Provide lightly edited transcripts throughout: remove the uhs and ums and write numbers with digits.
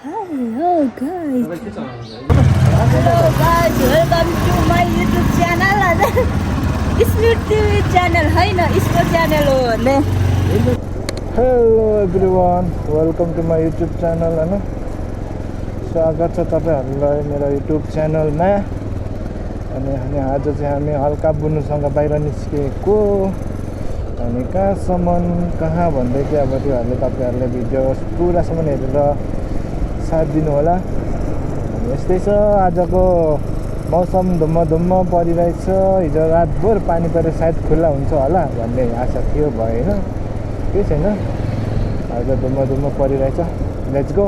Hello guys. Hello guys, welcome to my YouTube channel. Smart TV channel हैन, sport channel हो भन्ने. Hello everyone, welcome to my YouTube channel होइन. स्वागत छ तपाईँहरूलाई मेरो युट्युब च्यानलमा. अनि आज चाहिँ हामी हल्का बुन्नुसँग बाहिर निस्केको. अनि कहाँ भन्दै चाहिँ अब त्योहरूले तपाईँहरूले भिडियो पुरासम्म हेरेर साथ दिनु होला. यस्तै छ, आजको मौसम धुम्म परिरहेछ. हिजो रातभर पानी परेर सायद खुल्ला हुन्छ होला भन्ने आशा थियो, भएन, केही छैन. आज धुम्म परिरहेछ. लेट्स गो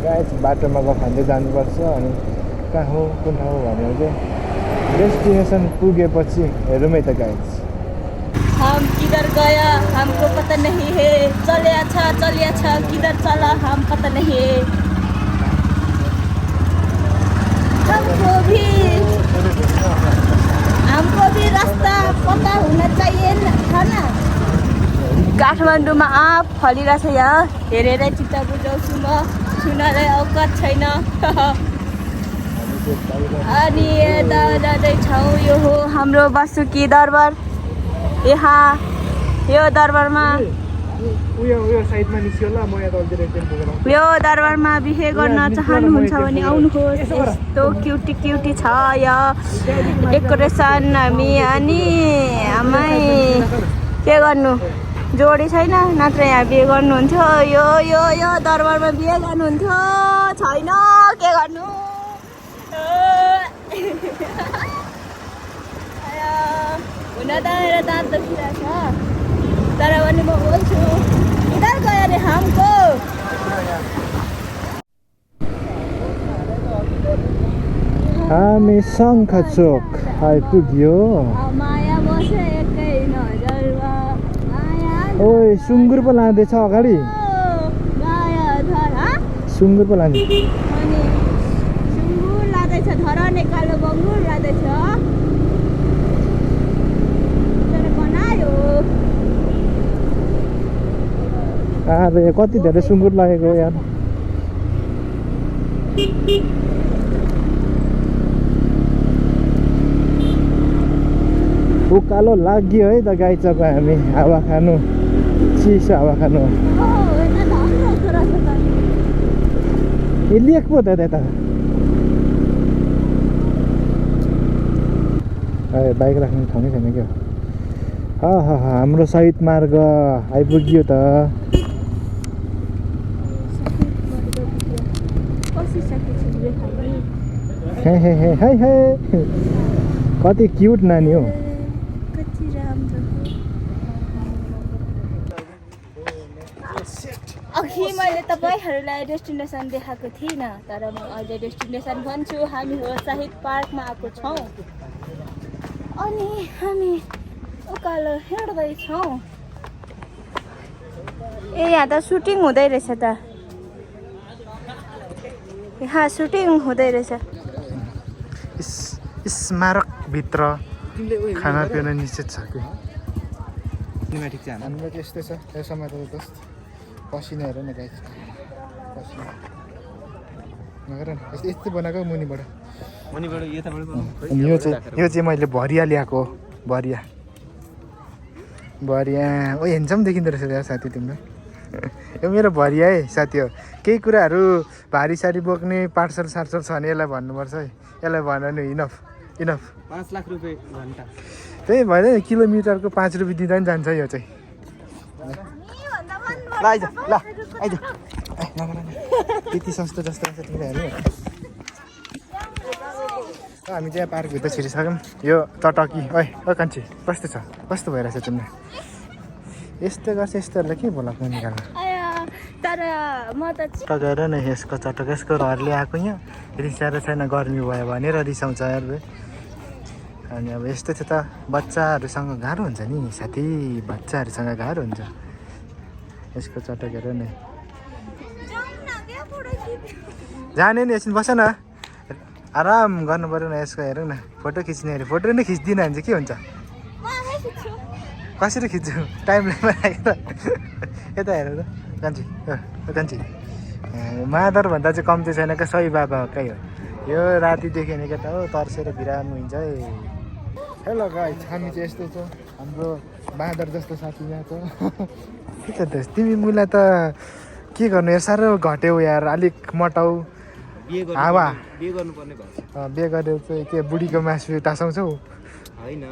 गाइस, बाटोमा गफ खाँदै जानुपर्छ. अनि कहाँ हो कुन ठाउँ भनेर चाहिँ डेस्टिनेसन पुगेपछि हेरौँ है त गाइस. हम किधर गया हमको पता नहीं है. चले अच्छा किधर चला हम पता नहीं है. हमको भी रास्ता पता होना चाहिए था ना. काठमाडौँमा आँप फलिरहेछ यहाँ. हेरेरै चित्त बुझाउँछु म, सुनारै औकात छैन. अनि यता जाँदैछौँ. यो हो हाम्रो बासुकी दरबार. यहाँ यो दरबारमा यो दरबारमा बिहे गर्न चाहनुहुन्छ भने आउनुहोस्. यस्तो क्युटी छ यहाँ डेकोरेसन. हामी अनि आमै के गर्नु, जोडी छैन नत्र यहाँ बिहे गर्नुहुन्थ्यो. यो दरबारमा बिहे गर्नुहुन्थ्यो, छैन के गर्नु. हुन त मेरो दाँत दुखिरहेछ, तर पनि म बोल्छु. किधर गयो रे हमको. हामी शङ्खचोक आइपुग्यो. माया बस्यो एकै नजरमा. ओइ सुँगुर पो लाँदैछ अगाडि. सुँगुर पो लान्छ. अनि सुँगुर लाँदैछ, धराने कालो बङ्गुर लाँदैछ. अरे कति धेरै सुँगुर लागेको यार. उकालो लाग्यो है त गाइचको. हामी हावा खानु, चिसो हावा खानु. लेख पो त त्यता. बाइक राख्ने ठाउँै छैन क्या. हाम्रो शहीद मार्ग आइपुग्यो त. हे कति क्युट नानी हो. अघि मैले तपाईँहरूलाई डेस्टिनेसन देखाएको थिइनँ, तर म अहिले डेस्टिनेसन भन्छु. हामी हो शहीद पार्कमा आएको छौँ. अनि हामी उकालो हिँड्दैछौँ. यहाँ त सुटिङ हुँदै रहेछ त. यहाँ सुटिङ हुँदै रहेछ. स्मारकभित्र खानापिना निश्चित छ कि. हाम्रो चाहिँ यस्तै छ. यो समय त पसिना हेर न गाइस, पसिना नगर न. यस्तै बनाएको मुनिबाट. यो चाहिँ मैले भरिया ल्याएको. भरिया ओ हेन्सम देखिँदो रहेछ यार साथी तिम्रो. यो मेरो भरिया है साथी हो. केही कुराहरू भारी सारी बोक्ने पार्सल छ भने यसलाई भन्नुपर्छ है. यसलाई भन नि. इनफ 5 लाख रुपियाँ घन्टा. त्यही भएर किलोमिटरको 5 रुपियाँ दिँदा पनि जान्छ यो चाहिँ. ल आइज त्यति सस्तो जस्तो रहेछ तिमीले हेर्नु. हामी चाहिँ पार्कभित्र छिरिसक्यौँ. यो चटकी कान्छी कस्तो छ, कस्तो भइरहेछ तिमीलाई. यस्तो गर्छ, यस्तोहरूलाई के बोलाएको निकाल्नु. तर म त गएर नै यसको चटक, यसको घरले आएको यहाँ रिसाएर छैन, गर्मी भयो भनेर रिसाउँछ यार. अनि अब यस्तो थियो त. बच्चाहरूसँग गाह्रो हुन्छ नि साथी, बच्चाहरूसँग गाह्रो हुन्छ. यसको चटक हेर नै. जाने नि एकछिन बस न, आराम गर्नु पऱ्यो न. यसको हेरौँ न, फोटो खिच्ने अरे. फोटो नै खिच्दिनँ भने चाहिँ के हुन्छ. कसरी खिच्छु, टाइम लाइन राखेर. यता हेर त कान्छी, कान्छी मादर भन्दा चाहिँ कम्ती छैन क्या सही बाबा हक्कै हो यो राति देखेन क्या त हो तर्सेर बिरामी हुन्छ है हेलो गाइस हामी चाहिँ यस्तो छ हाम्रो बाँदर जस्तो साथी यहाँ छ के छ त तिमी मुला त के गर्नु यार साह्रो घट्यौ यार अलिक मटाउ हावा बिहे गर्नुपर्ने भयो बिहे गरेर चाहिँ के बुढीको मासु टाँसाउँछौ होइन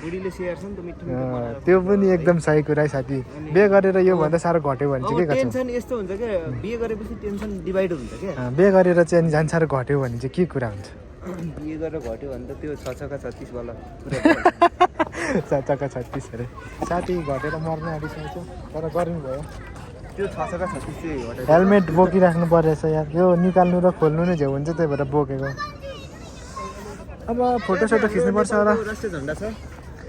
बुढीले स्याहार्छ नि त मिठो त्यो पनि एकदम सही कुरा है साथी बिहे गरेर योभन्दा साह्रो घट्यो भने चाहिँ के गर्छ टेन्सन यस्तो हुन्छ क्या बिहे गरेपछि टेन्सन डिभाइड हुन्छ क्या बिहे गरेर चाहिँ अनि झन् साह्रो घट्यो भने चाहिँ के कुरा हुन्छ बिहे गरेर घट्यो भने त त्यो 6 वाला चक्का 36 अरे साथी घटेर मर्ने आँटिसकेको तर गर्नु भयो त्यो 6 चाहिँ घटेर हेलमेट बोकिराख्नु परेछ यार यो निकाल्नु र खोल्नु नै झेउ हुन्छ त्यही भएर बोकेको अब फोटोसोटो खिच्नुपर्छ होला राष्ट्रिय झन्डा छ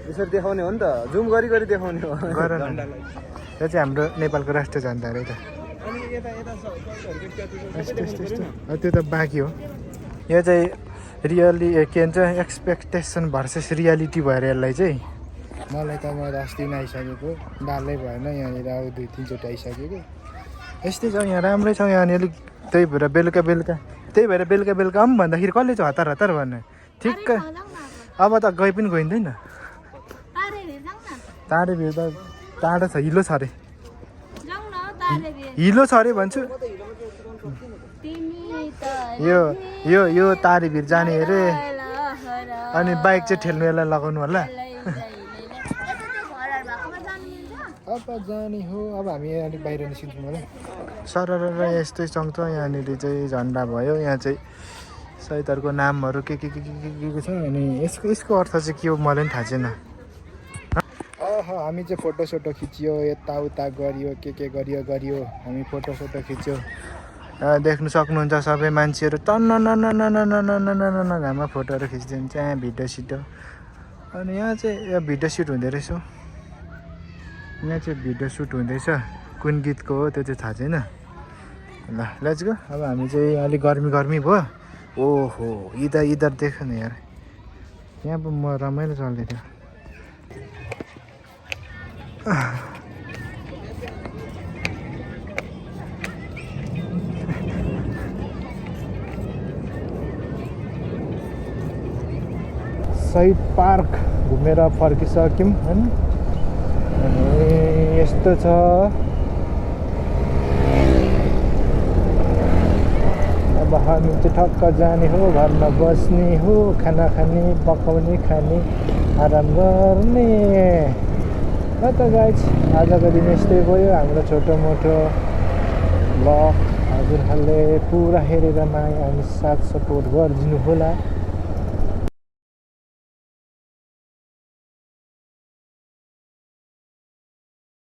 यसरी देखाउने हो नि त जुम गरी देखाउने हो गर यो चाहिँ हाम्रो नेपालको राष्ट्रिय झन्डा अरे त अनि यता त्यो त बाँकी हो यो चाहिँ रियली के भन्छ एक्सपेक्टेसन भर्सेस रियालिटी भएर यसलाई चाहिँ मलाई त म अस्ति नै आइसकेको डालै भएन यहाँनिर अब 2-3 चोटि आइसकेको यस्तै छ यहाँ राम्रै छ यहाँ अनि अलिक त्यही भएर बेलुका आऊँ भन्दाखेरि कसले चाहिँ हतार भन्ने ठिक्क अब त गइ पनि गइँदैन तारे भिर त टाढो छ हिलो छ अरे हिलो छ अरे भन्छु यो तारे भिर जाने अरे अनि बाइक चाहिँ ठेल्नु यसलाई लगाउनु होला अब जाने हो अब हामी अलिक बाहिर निस्किन्छौँ होला सरर यस्तै चङ्छ यहाँनिर चाहिँ झन्डा भयो यहाँ चाहिँ शहीदहरूको नामहरू के छ अनि यसको अर्थ चाहिँ के हो मलाई पनि थाहा छैन हामी चाहिँ फोटोसोटो खिच्यो यताउता गरियो के गरियो हामी फोटोसोटो खिच्यो देख्नु सक्नुहुन्छ सबै मान्छेहरू टन्न घाममा फोटोहरू खिचिदिन्छ यहाँ भिडियो सिडियो अनि यहाँ चाहिँ भिडियो सुट हुँदो रहेछ यहाँ चाहिँ भिडियो सुट हुँदैछ कुन गीतको हो त्यो चाहिँ थाहा छैन ल लेट्स गो अब हामी चाहिँ अलिक गर्मी भयो ओहो इधर देख न यार यहाँ पनि म रमाइलो चल्दै थियो शहीद पार्क घुमेर फर्किसक्यौँ होइन अनि यस्तो छ अब हामी चाहिँ ठक्क जाने हो घरमा बस्ने हो खाना खाने पकाउने खाने आराम गर्ने ल त गाइज आजको दिन यस्तै भयो हाम्रो छोटो मोटो ब्लग हजुरहरूले पुरा हेरेर माया अनि साथ सपोर्ट गरिदिनु होला